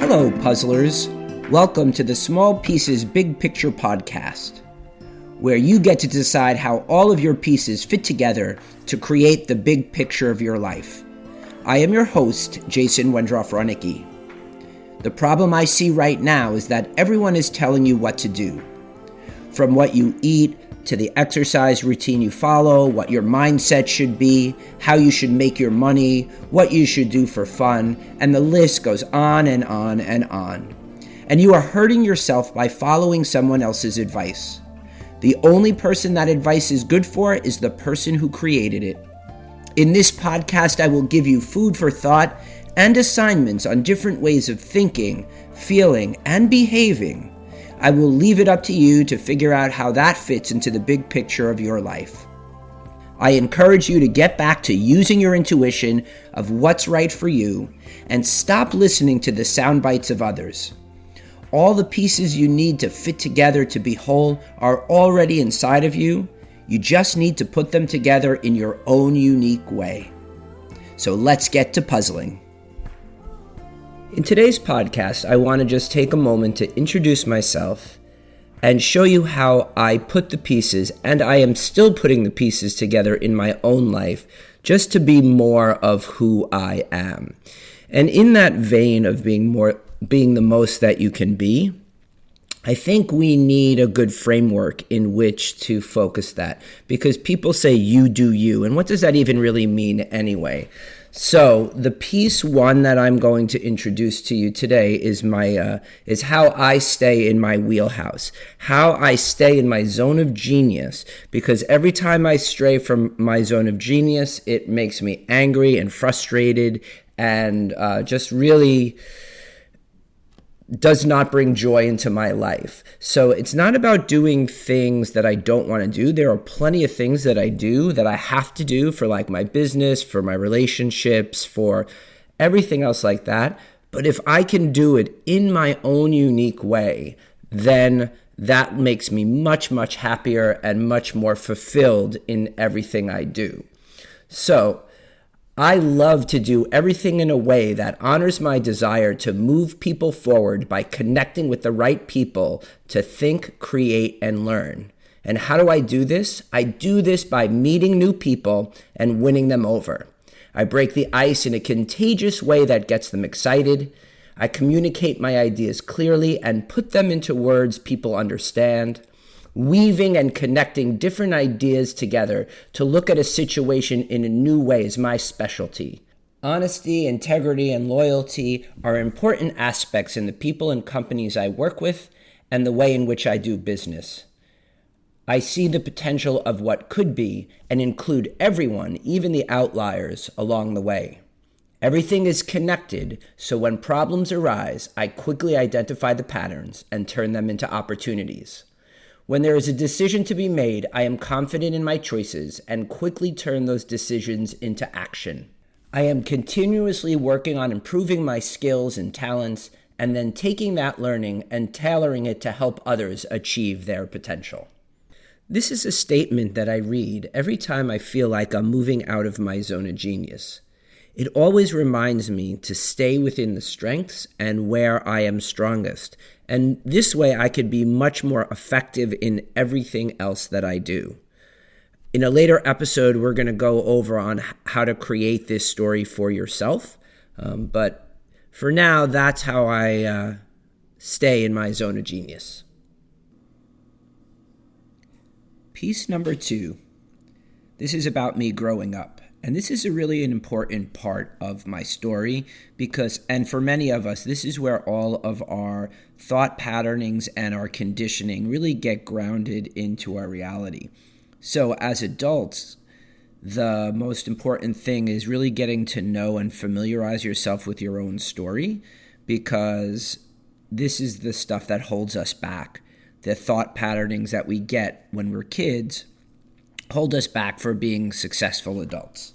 Hello, puzzlers. Welcome to the Small Pieces Big Picture podcast, where you get to decide how all of your pieces fit together to create the big picture of your life. I am your host, Jason Wendroff-Ronicki. The problem I see right now is that everyone is telling you what to do. From what you eat, to the exercise routine you follow, what your mindset should be, how you should make your money, what you should do for fun, and the list goes on and on and on. And you are hurting yourself by following someone else's advice. The only person that advice is good for is the person who created it. In this podcast, I will give you food for thought and assignments on different ways of thinking, feeling, and behaving. I will leave it up to you to figure out how that fits into the big picture of your life. I encourage you to get back to using your intuition of what's right for you and stop listening to the sound bites of others. All the pieces you need to fit together to be whole are already inside of you. You just need to put them together in your own unique way. So let's get to puzzling. In today's podcast, I want to just take a moment to introduce myself and show you how I put the pieces, and I am still putting the pieces together in my own life, just to be more of who I am. And in that vein of being the most that you can be, I think we need a good framework in which to focus that, because people say you do you, and what does that even really mean anyway? So the piece one that I'm going to introduce to you today is how I stay in my wheelhouse, how I stay in my zone of genius, because every time I stray from my zone of genius, it makes me angry and frustrated and just really does not bring joy into my life. So it's not about doing things that I don't want to do. There are plenty of things that I do that I have to do for like my business, for my relationships, for everything else like that. But if I can do it in my own unique way, then that makes me much, much happier and much more fulfilled in everything I do. So I love to do everything in a way that honors my desire to move people forward by connecting with the right people to think, create, and learn. And how do I do this? I do this by meeting new people and winning them over. I break the ice in a contagious way that gets them excited. I communicate my ideas clearly and put them into words people understand. Weaving and connecting different ideas together to look at a situation in a new way is my specialty. Honesty, integrity, and loyalty are important aspects in the people and companies I work with and the way in which I do business. I see the potential of what could be and include everyone, even the outliers, along the way. Everything is connected, so when problems arise, I quickly identify the patterns and turn them into opportunities. When there is a decision to be made, I am confident in my choices and quickly turn those decisions into action. I am continuously working on improving my skills and talents and then taking that learning and tailoring it to help others achieve their potential. This is a statement that I read every time I feel like I'm moving out of my zone of genius. It always reminds me to stay within the strengths and where I am strongest. And this way I could be much more effective in everything else that I do. In a later episode, we're going to go over on how to create this story for yourself. But for now, that's how I stay in my zone of genius. Piece number 2. This is about me growing up. And this is really an important part of my story because, and for many of us, this is where all of our thought patternings and our conditioning really get grounded into our reality. So as adults, the most important thing is really getting to know and familiarize yourself with your own story, because this is the stuff that holds us back. The thought patternings that we get when we're kids hold us back for being successful adults.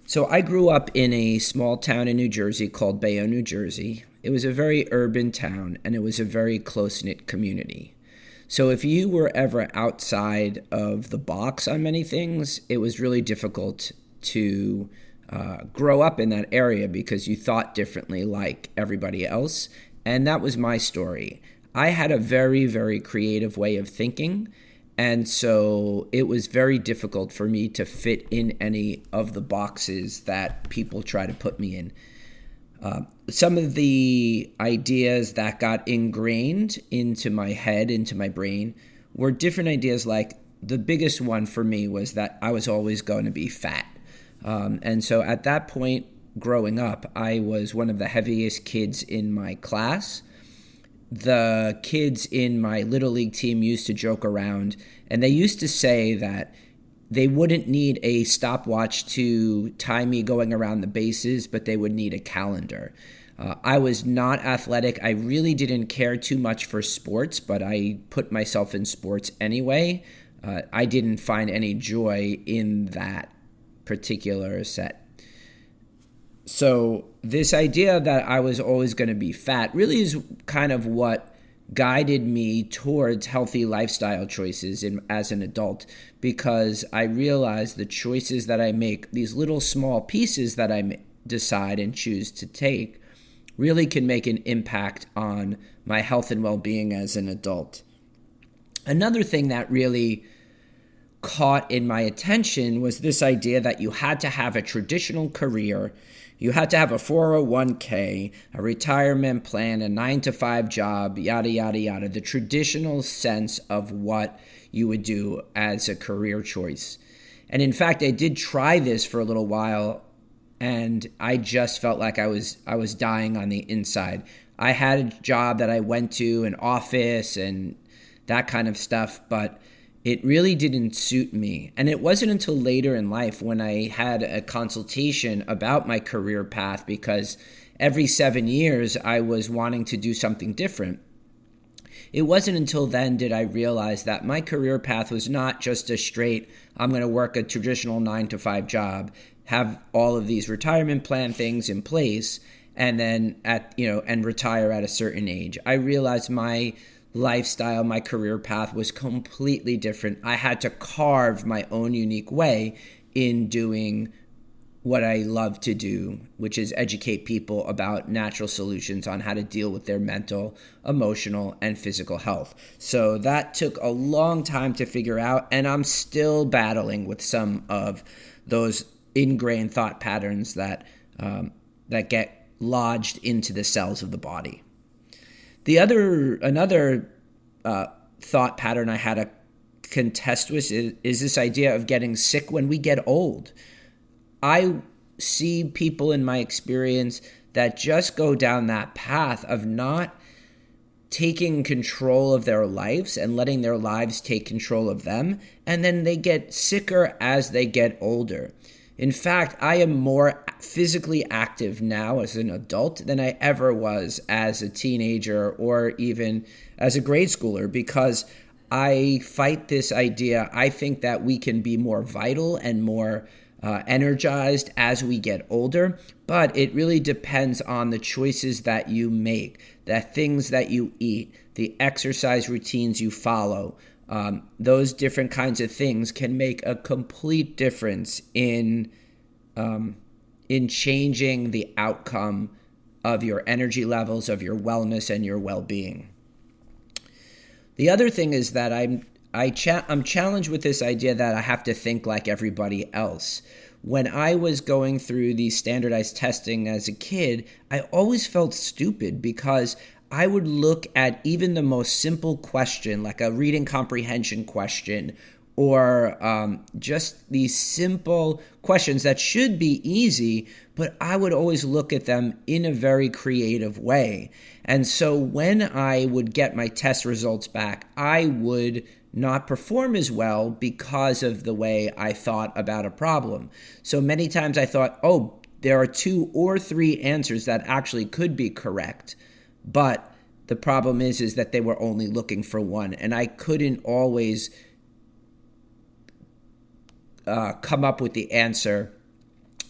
So I grew up in a small town in New Jersey called Bayonne, New Jersey. It was a very urban town, and it was a very close-knit community. So if you were ever outside of the box on many things, it was really difficult to grow up in that area because you thought differently like everybody else. And that was my story. I had a very, very creative way of thinking. And so it was very difficult for me to fit in any of the boxes that people try to put me in. Some of the ideas that got ingrained into my head, into my brain, were different ideas. Like the biggest one for me was that I was always going to be fat. And so at that point, growing up, I was one of the heaviest kids in my class. The kids in my Little League team used to joke around, and they used to say that they wouldn't need a stopwatch to time me going around the bases, but they would need a calendar. I was not athletic. I really didn't care too much for sports, but I put myself in sports anyway. I didn't find any joy in that particular set. So this idea that I was always going to be fat really is kind of what guided me towards healthy lifestyle choices as an adult, because I realized the choices that I make, these little small pieces that I decide and choose to take, really can make an impact on my health and well-being as an adult. Another thing that really caught in my attention was this idea that you had to have a traditional career. You had to have a 401k, a retirement plan, a 9-to-5 job, yada, yada, yada. The traditional sense of what you would do as a career choice. And in fact, I did try this for a little while, and I just felt like I was dying on the inside. I had a job that I went to, an office and that kind of stuff, but it really didn't suit me. And it wasn't until later in life when I had a consultation about my career path, because every 7 years I was wanting to do something different. It wasn't until then did I realize that my career path was not just a straight, I'm going to work a traditional 9-to-5 job, have all of these retirement plan things in place, and then and retire at a certain age. I realized my lifestyle, my career path was completely different. I had to carve my own unique way in doing what I love to do, which is educate people about natural solutions on how to deal with their mental, emotional, and physical health. So that took a long time to figure out, and I'm still battling with some of those ingrained thought patterns that get lodged into the cells of the body. Another thought pattern I had to contest with is this idea of getting sick when we get old. I see people in my experience that just go down that path of not taking control of their lives and letting their lives take control of them, and then they get sicker as they get older. In fact, I am more physically active now as an adult than I ever was as a teenager or even as a grade schooler, because I fight this idea. I think that we can be more vital and more energized as we get older, but it really depends on the choices that you make, the things that you eat, the exercise routines you follow. Those different kinds of things can make a complete difference in changing the outcome of your energy levels, of your wellness, and your well-being. The other thing is that I'm challenged with this idea that I have to think like everybody else. When I was going through the standardized testing as a kid, I always felt stupid because I would look at even the most simple question, like a reading comprehension question, or just these simple questions that should be easy, but I would always look at them in a very creative way. And so when I would get my test results back, I would not perform as well because of the way I thought about a problem. So many times I thought, oh, there are 2 or 3 answers that actually could be correct. But the problem is that they were only looking for one, and I couldn't always come up with the answer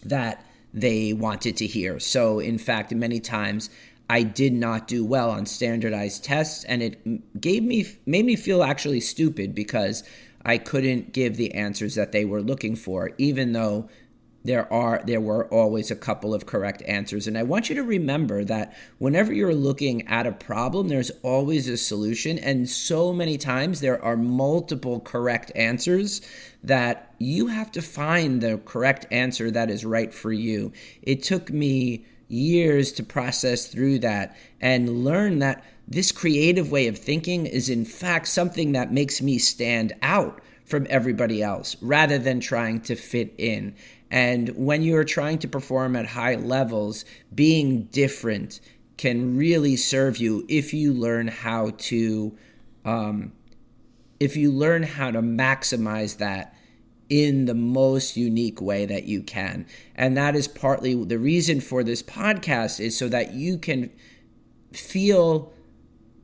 that they wanted to hear. So in fact, many times I did not do well on standardized tests, and it made me feel actually stupid because I couldn't give the answers that they were looking for, even though there were always a couple of correct answers. And I want you to remember that whenever you're looking at a problem, there's always a solution. And so many times there are multiple correct answers that you have to find the correct answer that is right for you. It took me years to process through that and learn that this creative way of thinking is in fact something that makes me stand out from everybody else rather than trying to fit in. And when you're trying to perform at high levels, being different can really serve you if you learn how to maximize that in the most unique way that you can. And that is partly the reason for this podcast, is so that you can feel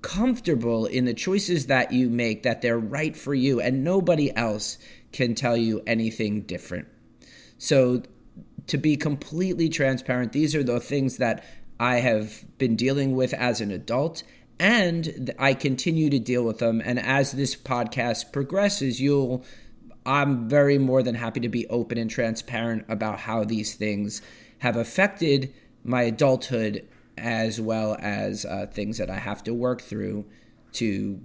comfortable in the choices that you make, that they're right for you, and nobody else can tell you anything different. So to be completely transparent, these are the things that I have been dealing with as an adult, and I continue to deal with them. And as this podcast progresses, I'm very more than happy to be open and transparent about how these things have affected my adulthood, as well as things that I have to work through to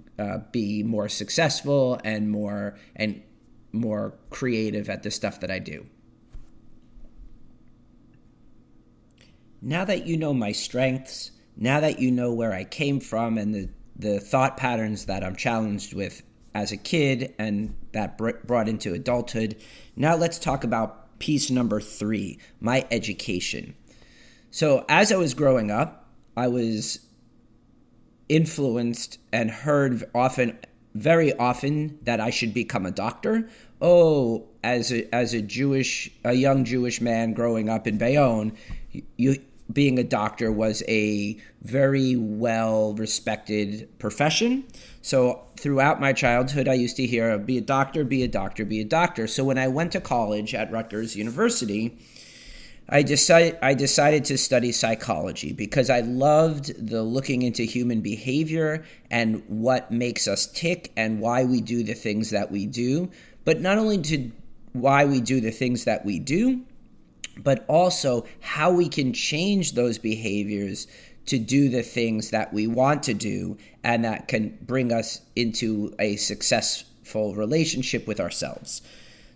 be more successful and more creative at the stuff that I do. Now that you know my strengths, now that you know where I came from and the thought patterns that I'm challenged with as a kid and that brought into adulthood, now let's talk about piece number 3, my education. So as I was growing up, I was influenced and heard very often that I should become a doctor. Oh, as a young Jewish man growing up in Bayonne, being a doctor was a very well-respected profession. So throughout my childhood, I used to hear, be a doctor, be a doctor, be a doctor. So when I went to college at Rutgers University, I decided to study psychology because I loved the looking into human behavior and what makes us tick and why we do the things that we do. But not only to why we do the things that we do, but also how we can change those behaviors to do the things that we want to do and that can bring us into a successful relationship with ourselves.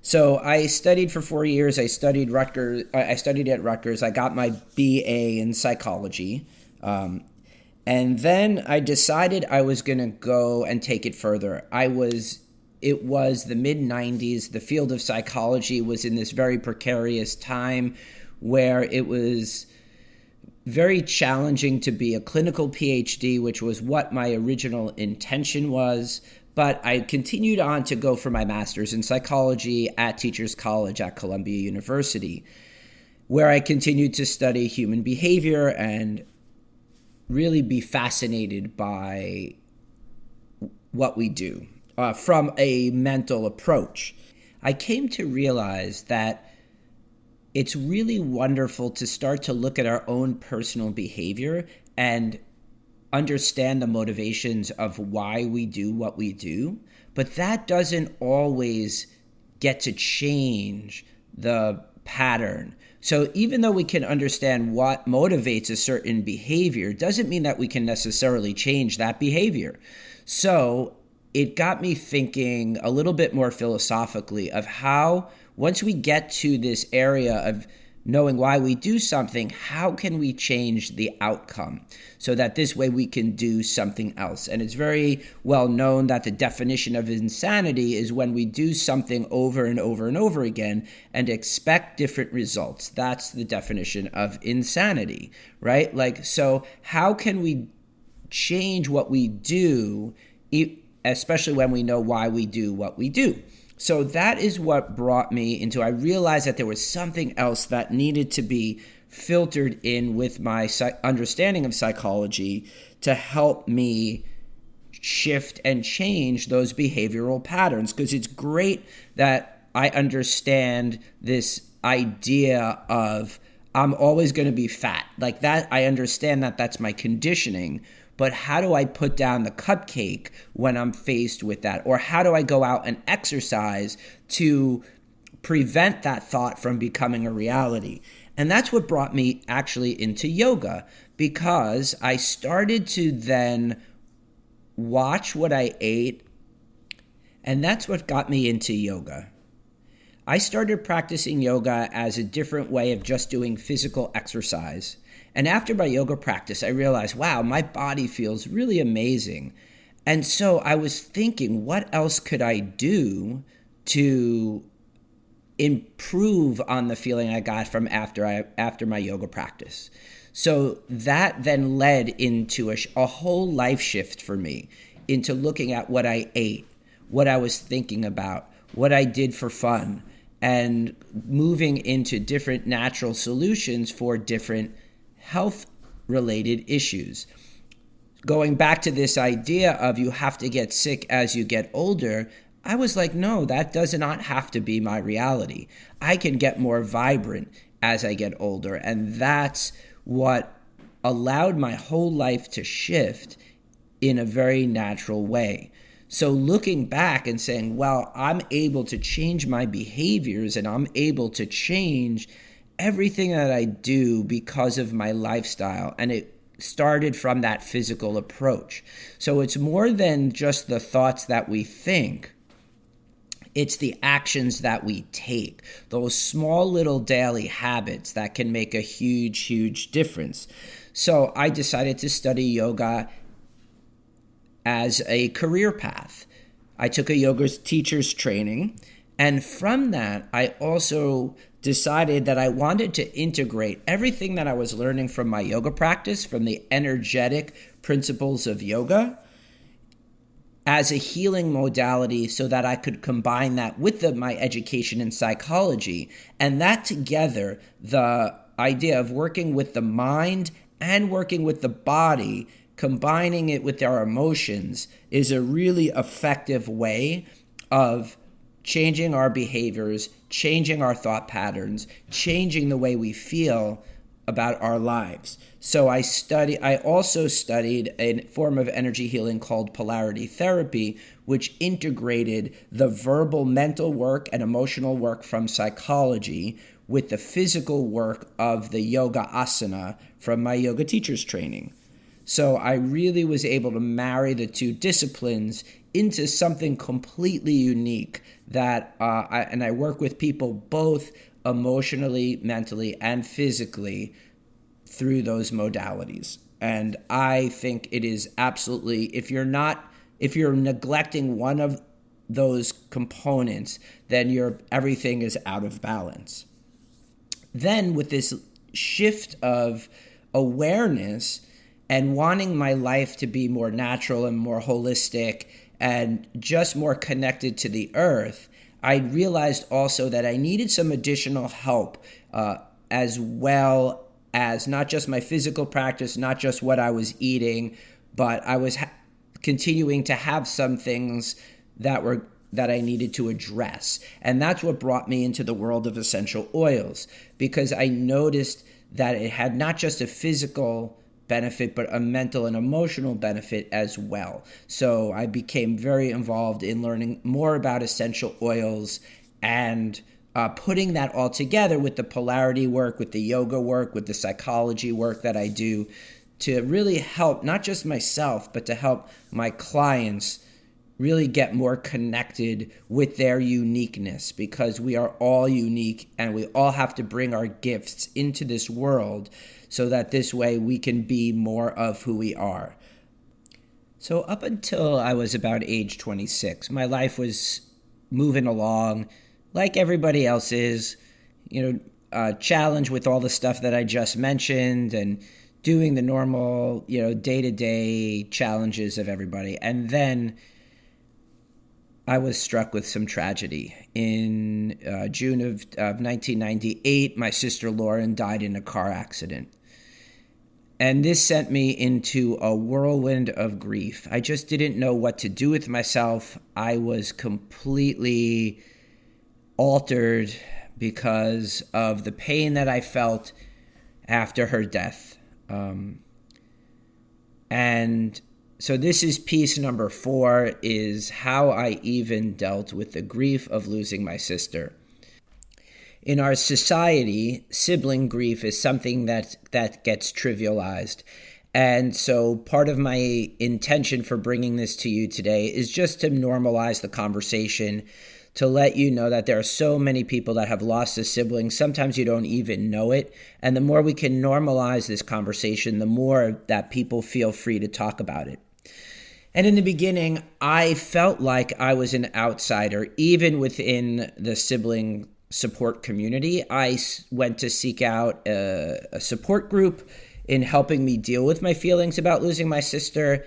So I studied for 4 years. I studied at Rutgers. I got my BA in psychology. And then I decided I was going to go and take it further. It was the mid-90s. The field of psychology was in this very precarious time where it was very challenging to be a clinical PhD, which was what my original intention was. But I continued on to go for my master's in psychology at Teachers College at Columbia University, where I continued to study human behavior and really be fascinated by what we do from a mental approach. I came to realize that it's really wonderful to start to look at our own personal behavior and understand the motivations of why we do what we do, but that doesn't always get to change the pattern. So even though we can understand what motivates a certain behavior, doesn't mean that we can necessarily change that behavior. So it got me thinking a little bit more philosophically of how, once we get to this area of knowing why we do something, how can we change the outcome so that this way we can do something else? And it's very well known that the definition of insanity is when we do something over and over and over again and expect different results. That's the definition of insanity, right? So how can we change what we do, especially when we know why we do what we do? So that is what brought me into, I realized that there was something else that needed to be filtered in with my understanding of psychology to help me shift and change those behavioral patterns. Because it's great that I understand this idea of I'm always going to be fat. Like that, I understand that that's my conditioning. But how do I put down the cupcake when I'm faced with that? Or how do I go out and exercise to prevent that thought from becoming a reality. And that's what brought me actually into yoga, because I started to then watch what I ate, and that's what got me into yoga. I started practicing yoga as a different way of just doing physical exercise. And after my yoga practice, I realized, wow, my body feels really amazing. And so I was thinking, what else could I do to improve on the feeling I got from after my yoga practice? So that then led into a whole life shift for me, into looking at what I ate, what I was thinking about, what I did for fun, and moving into different natural solutions for different health-related issues. Going back to this idea of you have to get sick as you get older, I was like, no, that does not have to be my reality. I can get more vibrant as I get older, and that's what allowed my whole life to shift in a very natural way. So looking back and saying, well, I'm able to change my behaviors and I'm able to change everything that I do because of my lifestyle. And it started from that physical approach. So it's more than just the thoughts that we think. It's the actions that we take, those small little daily habits that can make a huge, huge difference. So I decided to study yoga as a career path. I took a yoga teacher's training, and from that, I also decided that I wanted to integrate everything that I was learning from my yoga practice, from the energetic principles of yoga, as a healing modality, so that I could combine that with my education in psychology. And that together, the idea of working with the mind and working with the body, combining it with our emotions, is a really effective way of changing our behaviors, changing our thought patterns, changing the way we feel about our lives. So I also studied a form of energy healing called polarity therapy, which integrated the verbal mental work and emotional work from psychology with the physical work of the yoga asana from my yoga teacher's training. So I really was able to marry the two disciplines into something completely unique that I work with people both emotionally, mentally, and physically through those modalities. And I think it is absolutely, if you're neglecting one of those components, then everything is out of balance. Then with this shift of awareness and wanting my life to be more natural and more holistic and just more connected to the earth, I realized also that I needed some additional help, as well as not just my physical practice, not just what I was eating, but I was continuing to have some things that I needed to address. And that's what brought me into the world of essential oils, because I noticed that it had not just a physical benefit, but a mental and emotional benefit as well. So I became very involved in learning more about essential oils and putting that all together with the polarity work, with the yoga work, with the psychology work that I do, to really help not just myself, but to help my clients really get more connected with their uniqueness, because we are all unique and we all have to bring our gifts into this world so that this way we can be more of who we are. So up until I was about age 26, my life was moving along like everybody else is, challenged with all the stuff that I just mentioned and doing the normal, day-to-day challenges of everybody. And then I was struck with some tragedy. In June of 1998, my sister Lauren died in a car accident. And this sent me into a whirlwind of grief. I just didn't know what to do with myself. I was completely altered because of the pain that I felt after her death. And so this is piece number 4, is how I even dealt with the grief of losing my sister. In our society, sibling grief is something that gets trivialized. And so part of my intention for bringing this to you today is just to normalize the conversation, to let you know that there are so many people that have lost a sibling. Sometimes you don't even know it. And the more we can normalize this conversation, the more that people feel free to talk about it. And in the beginning, I felt like I was an outsider, even within the sibling support community. I went to seek out a support group in helping me deal with my feelings about losing my sister.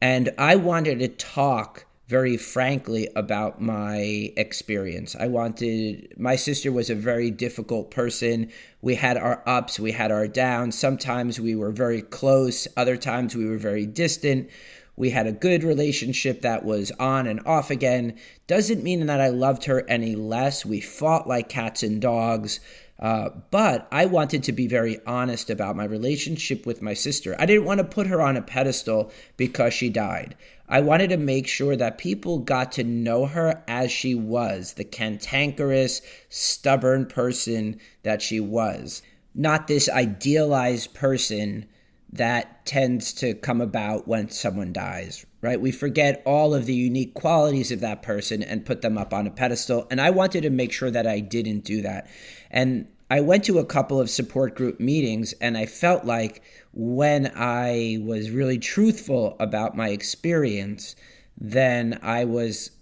And I wanted to talk very frankly about my experience. My sister was a very difficult person. We had our ups, we had our downs. Sometimes we were very close, other times we were very distant. We had a good relationship that was on and off again. Doesn't mean that I loved her any less. We fought like cats and dogs. But I wanted to be very honest about my relationship with my sister. I didn't want to put her on a pedestal because she died. I wanted to make sure that people got to know her as she was, the cantankerous, stubborn person that she was, not this idealized person that tends to come about when someone dies, right? We forget all of the unique qualities of that person and put them up on a pedestal. And I wanted to make sure that I didn't do that. And I went to a couple of support group meetings, and I felt like when I was really truthful about my experience, then I was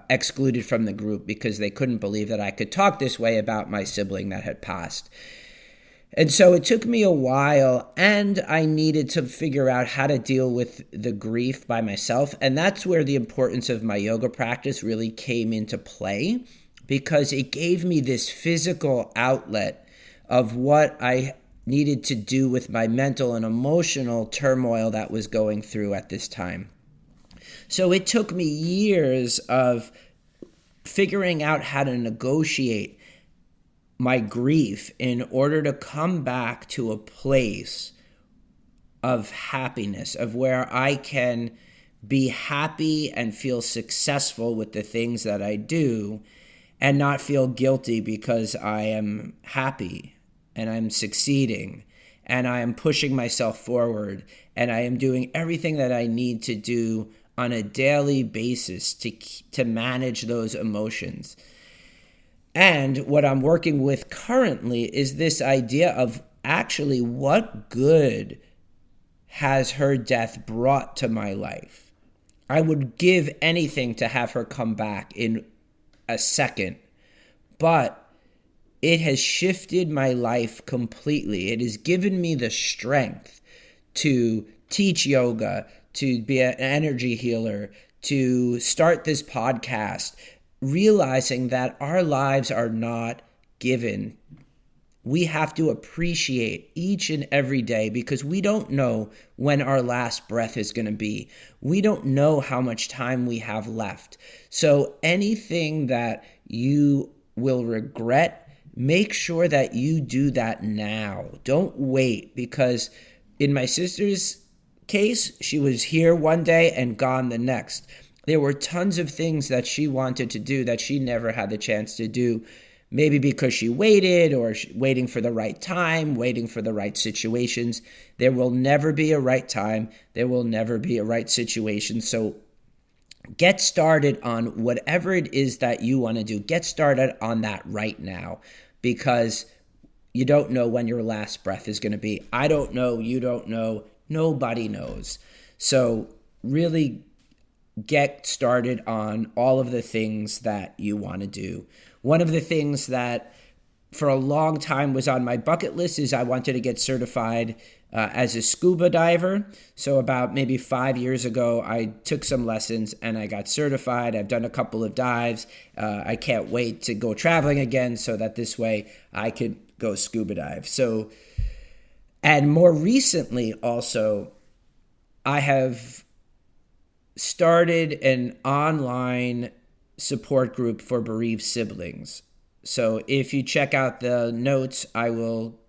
excluded from the group because they couldn't believe that I could talk this way about my sibling that had passed. And so it took me a while, and I needed to figure out how to deal with the grief by myself. And that's where the importance of my yoga practice really came into play, because it gave me this physical outlet of what I needed to do with my mental and emotional turmoil that was going through at this time. So it took me years of figuring out how to negotiate my grief in order to come back to a place of happiness, of where I can be happy and feel successful with the things that I do and not feel guilty because I am happy and I'm succeeding and I am pushing myself forward and I am doing everything that I need to do on a daily basis to manage those emotions. And what I'm working with currently is this idea of actually what good has her death brought to my life. I would give anything to have her come back in a second, but it has shifted my life completely. It has given me the strength to teach yoga, to be an energy healer, to start this podcast, realizing that our lives are not given. We have to appreciate each and every day because we don't know when our last breath is going to be. We don't know how much time we have left. So anything that you will regret, make sure that you do that now. Don't wait, because in my sister's case, she was here one day and gone the next. There were tons of things that she wanted to do that she never had the chance to do, maybe because she waited or waiting for the right time, waiting for the right situations. There will never be a right time. There will never be a right situation. So get started on whatever it is that you want to do. Get started on that right now, because you don't know when your last breath is going to be. I don't know. You don't know. Nobody knows. So really get started on all of the things that you want to do. One of the things that for a long time was on my bucket list is I wanted to get certified as a scuba diver. So about maybe 5 years ago, I took some lessons and I got certified. I've done a couple of dives. I can't wait to go traveling again so that this way I could go scuba dive. So, and more recently also, I have started an online support group for bereaved siblings. So if you check out the notes, I will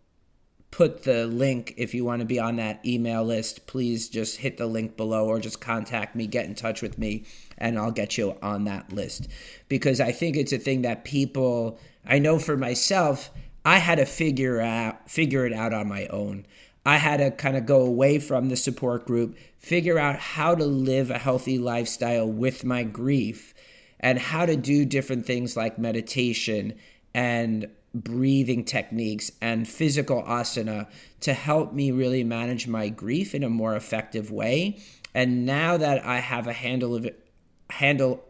put the link if you want to be on that email list. Please just hit the link below or just contact me, get in touch with me, and I'll get you on that list. Because I think it's a thing that people, I know for myself, I had to figure it out on my own. I had to kind of go away from the support group, figure out how to live a healthy lifestyle with my grief, and how to do different things like meditation and breathing techniques and physical asana to help me really manage my grief in a more effective way. And now that I have a handle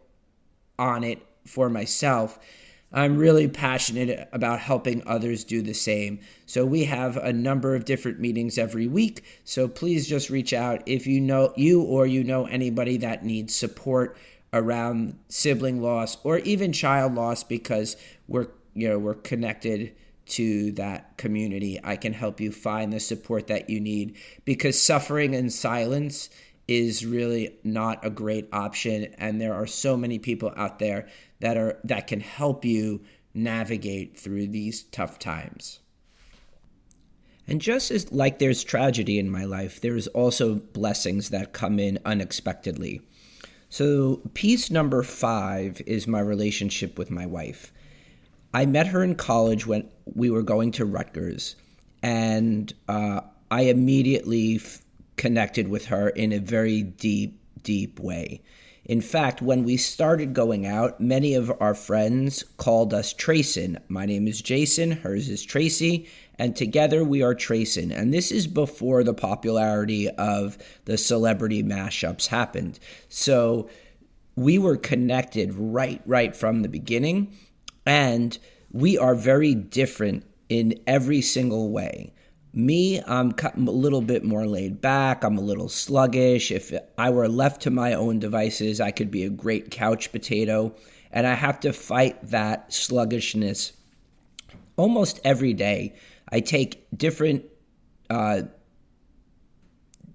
on it for myself, I'm really passionate about helping others do the same. So we have a number of different meetings every week. So please just reach out if you know anybody that needs support around sibling loss or even child loss, because we're connected to that community. I can help you find the support that you need, because suffering in silence is really not a great option, and there are so many people out there that can help you navigate through these tough times. And just as like there's tragedy in my life, there's also blessings that come in unexpectedly. So piece number 5 is my relationship with my wife. I met her in college when we were going to Rutgers, and I immediately connected with her in a very deep way. In fact, when we started going out, many of our friends called us Trayson. My name is Jason, hers is Tracy, and together we are Trayson. And this is before the popularity of the celebrity mashups happened. So we were connected right from the beginning, and we are very different in every single way. Me, I'm a little bit more laid back. I'm a little sluggish. If I were left to my own devices, I could be a great couch potato. And I have to fight that sluggishness almost every day. I take different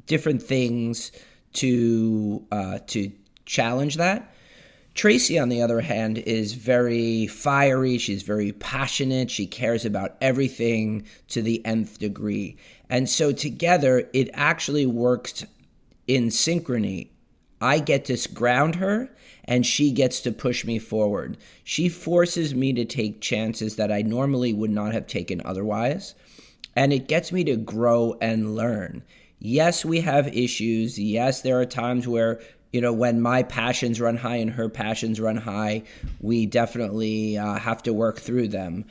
things to challenge that. Tracy, on the other hand, is very fiery. She's very passionate. She cares about everything to the nth degree. And so together, it actually works in synchrony. I get to ground her, and she gets to push me forward. She forces me to take chances that I normally would not have taken otherwise. And it gets me to grow and learn. Yes, we have issues. Yes, there are times where when my passions run high and her passions run high, we definitely have to work through them.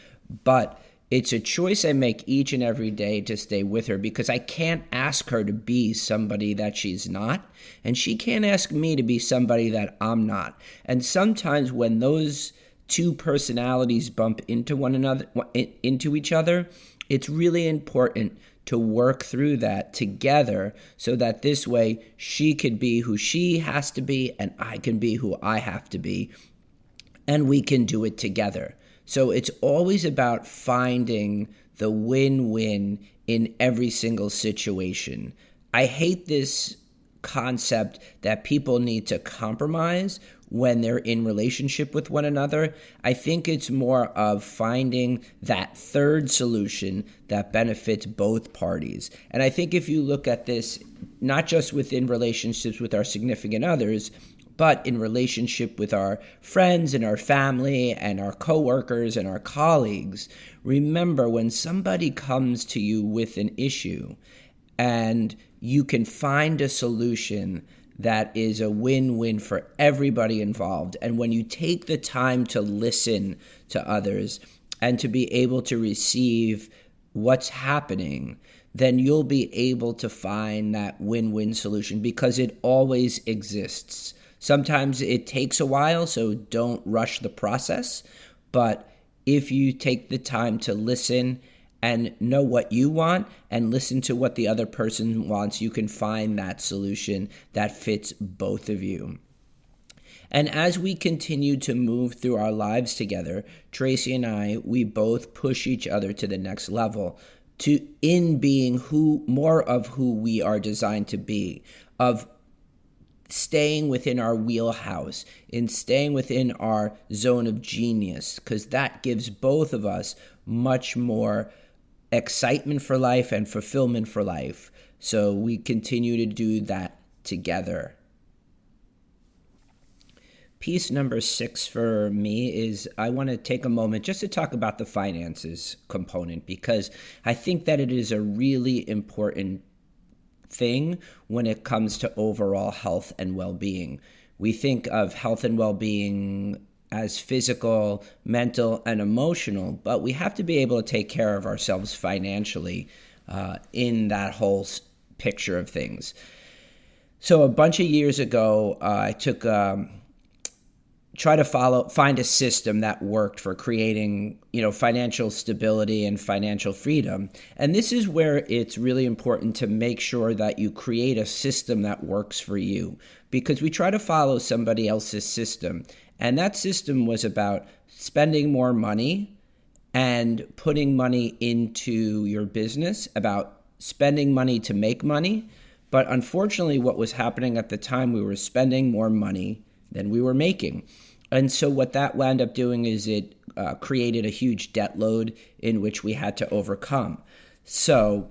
But it's a choice I make each and every day to stay with her, because I can't ask her to be somebody that she's not, and she can't ask me to be somebody that I'm not. And sometimes when those two personalities bump into each other, it's really important to work through that together, so that this way she could be who she has to be and I can be who I have to be, and we can do it together. So it's always about finding the win-win in every single situation. I hate this concept that people need to compromise when they're in relationship with one another. I think it's more of finding that third solution that benefits both parties. And I think if you look at this, not just within relationships with our significant others, but in relationship with our friends and our family and our coworkers and our colleagues, remember, when somebody comes to you with an issue and you can find a solution that is a win-win for everybody involved, and when you take the time to listen to others and to be able to receive what's happening, then you'll be able to find that win-win solution, because it always exists. Sometimes it takes a while, so don't rush the process. But if you take the time to listen and know what you want and listen to what the other person wants, you can find that solution that fits both of you. And as we continue to move through our lives together, Tracy and I, we both push each other to the next level, in being more of who we are designed to be, of staying within our wheelhouse, in staying within our zone of genius, because that gives both of us much more excitement for life and fulfillment for life. So we continue to do that together. Piece number 6 for me is I want to take a moment just to talk about the finances component, because I think that it is a really important thing when it comes to overall health and well-being. We think of health and well-being as physical, mental, and emotional, but we have to be able to take care of ourselves financially in that whole picture of things. So a bunch of years ago, I took try to find a system that worked for creating, financial stability and financial freedom. And this is where it's really important to make sure that you create a system that works for you, because we try to follow somebody else's system. And that system was about spending more money and putting money into your business, about spending money to make money. But unfortunately, what was happening at the time, we were spending more money than we were making. And so what that wound up doing is it created a huge debt load in which we had to overcome. So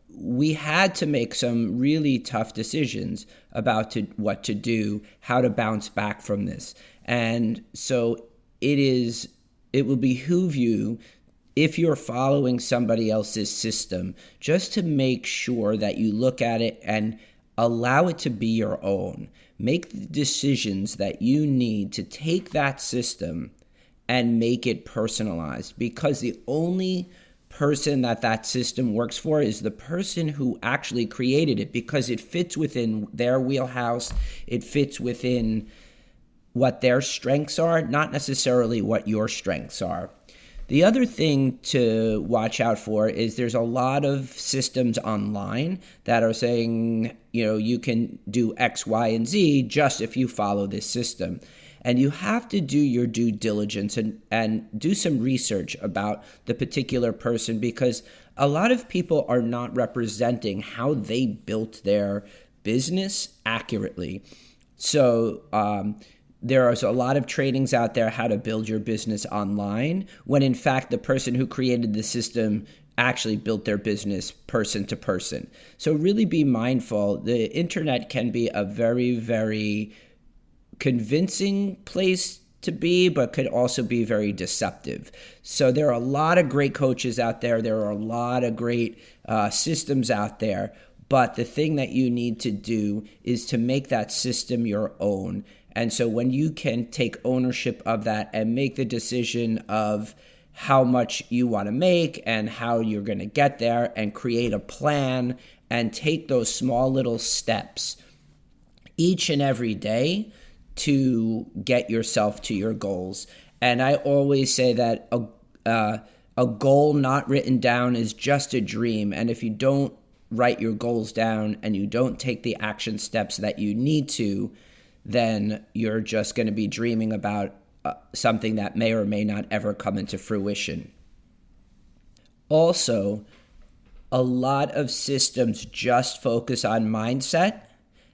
we had to make some really tough decisions about what to do, how to bounce back from this. And so it will behoove you, if you're following somebody else's system, just to make sure that you look at it and allow it to be your own. Make the decisions that you need to take that system and make it personalized, because the only person that system works for is the person who actually created it, because it fits within their wheelhouse. It fits within what their strengths are, not necessarily what your strengths are. The other thing to watch out for is there's a lot of systems online that are saying, you can do X, Y, and Z just if you follow this system. And you have to do your due diligence and do some research about the particular person, because a lot of people are not representing how they built their business accurately. So, there is a lot of trainings out there how to build your business online, when in fact the person who created the system actually built their business person to person. So really be mindful. The internet can be a very, very convincing place to be, but could also be very deceptive. So there are a lot of great coaches out there. There are a lot of great systems out there. But the thing that you need to do is to make that system your own. And so when you can take ownership of that and make the decision of how much you want to make and how you're going to get there, and create a plan and take those small little steps each and every day to get yourself to your goals. And I always say that a goal not written down is just a dream. And if you don't write your goals down and you don't take the action steps that you need to, then you're just going to be dreaming about something that may or may not ever come into fruition. Also, a lot of systems just focus on mindset,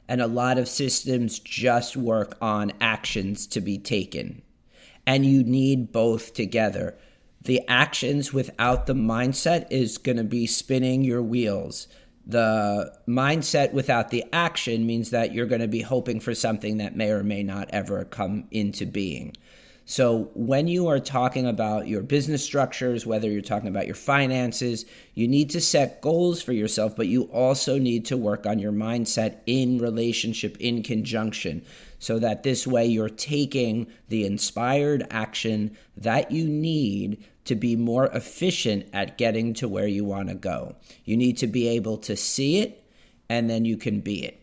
and a lot of systems just work on actions to be taken. And you need both together. The actions without the mindset is going to be spinning your wheels. The mindset without the action means that you're going to be hoping for something that may or may not ever come into being. So when you are talking about your business structures, whether you're talking about your finances, you need to set goals for yourself, but you also need to work on your mindset in relationship, in conjunction, so that this way you're taking the inspired action that you need to be more efficient at getting to where you want to go. You need to be able to see it, and then you can be it.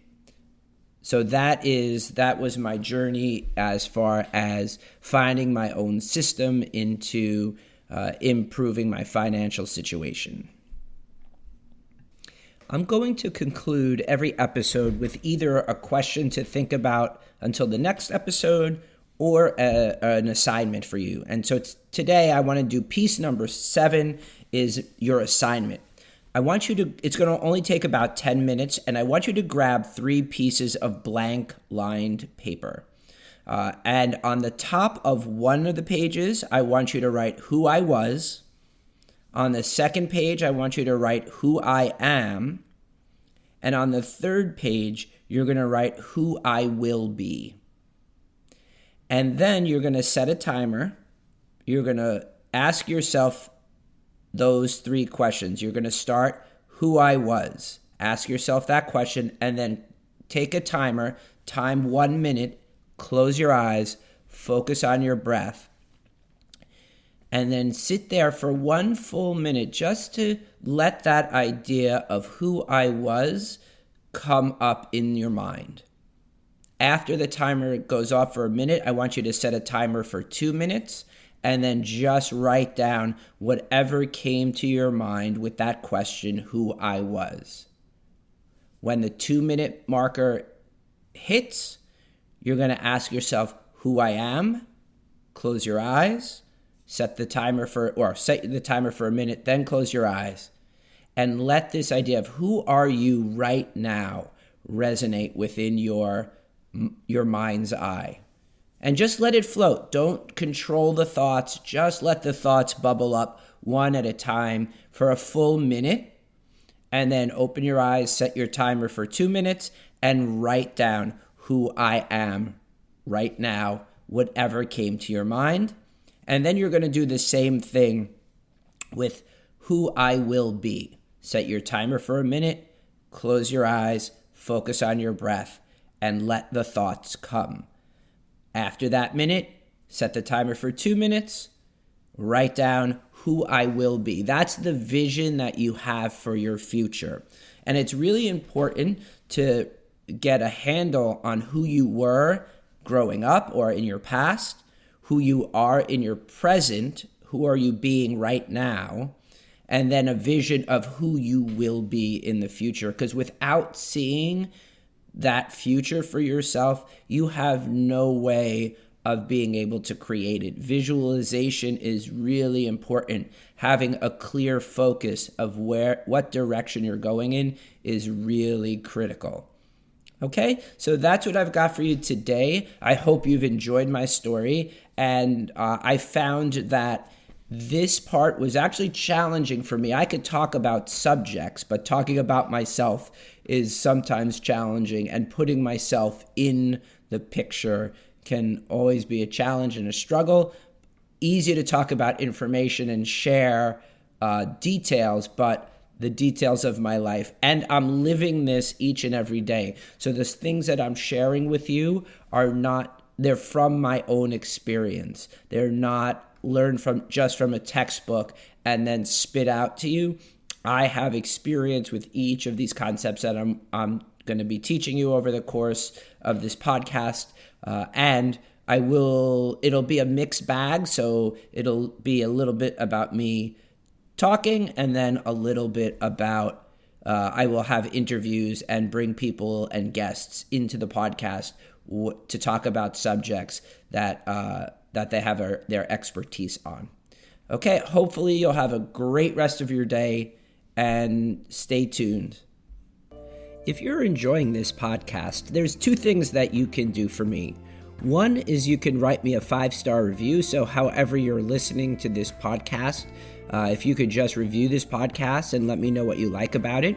So that was my journey as far as finding my own system into improving my financial situation. I'm going to conclude every episode with either a question to think about until the next episode, or an assignment for you. And so today I want to do piece number 7 is your assignment. It's going to only take about 10 minutes, and I want you to grab 3 pieces of blank lined paper. And on the top of one of the pages, I want you to write who I was. On the second page, I want you to write who I am. And on the third page, you're going to write who I will be. And then you're going to set a timer. You're going to ask yourself those 3 questions. You're going to start who I was. Ask yourself that question and then take a timer, time 1 minute, close your eyes, focus on your breath, and then sit there for 1 full minute just to let that idea of who I was come up in your mind. After the timer goes off for a minute, I want you to set a timer for 2 minutes and then just write down whatever came to your mind with that question, who I was. When the 2-minute marker hits, you're going to ask yourself who I am, close your eyes, set the timer for a minute, then close your eyes, and let this idea of who are you right now resonate within your mind's eye. And just let it float. Don't control the thoughts. Just let the thoughts bubble up one at a time for a full minute. And then open your eyes, set your timer for 2 minutes, and write down who I am right now, whatever came to your mind. And then you're going to do the same thing with who I will be. Set your timer for a minute, close your eyes, focus on your breath, and let the thoughts come. After that minute, set the timer for 2 minutes, write down who I will be. That's the vision that you have for your future. And it's really important to get a handle on who you were growing up or in your past, who you are in your present, who are you being right now, and then a vision of who you will be in the future. Because without seeing that future for yourself, you have no way of being able to create it. Visualization is really important. Having a clear focus of what direction you're going in is really critical. Okay, so that's what I've got for you today. I hope you've enjoyed my story, and I found that this part was actually challenging for me. I could talk about subjects, but talking about myself is sometimes challenging, and putting myself in the picture can always be a challenge and a struggle. Easy to talk about information and share details, but the details of my life. And I'm living this each and every day. So the things that I'm sharing with you they're from my own experience. They're not learned from a textbook and then spit out to you. I have experience with each of these concepts that I'm going to be teaching you over the course of this podcast. And it'll be a mixed bag. So it'll be a little bit about me talking, and then a little bit about, I will have interviews and bring people and guests into the podcast to talk about subjects that they have their expertise on. Okay, hopefully you'll have a great rest of your day, and stay tuned. If you're enjoying this podcast, there's 2 things that you can do for me. One is you can write me a 5-star review. So however you're listening to this podcast, if you could just review this podcast and let me know what you like about it.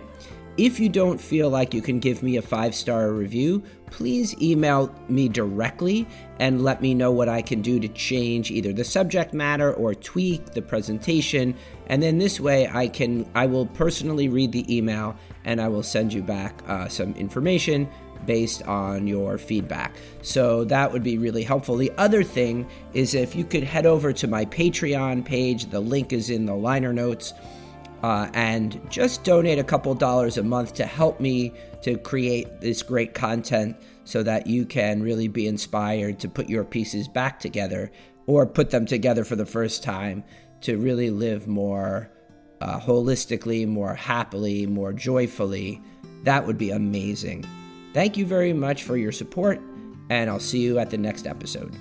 If you don't feel like you can give me a 5-star review, please email me directly and let me know what I can do to change either the subject matter or tweak the presentation. And then this way I will personally read the email and I will send you back some information based on your feedback. So that would be really helpful. The other thing is if you could head over to my Patreon page, the link is in the liner notes, and just donate a couple dollars a month to help me to create this great content so that you can really be inspired to put your pieces back together or put them together for the first time to really live more holistically, more happily, more joyfully. That would be amazing. Thank you very much for your support, and I'll see you at the next episode.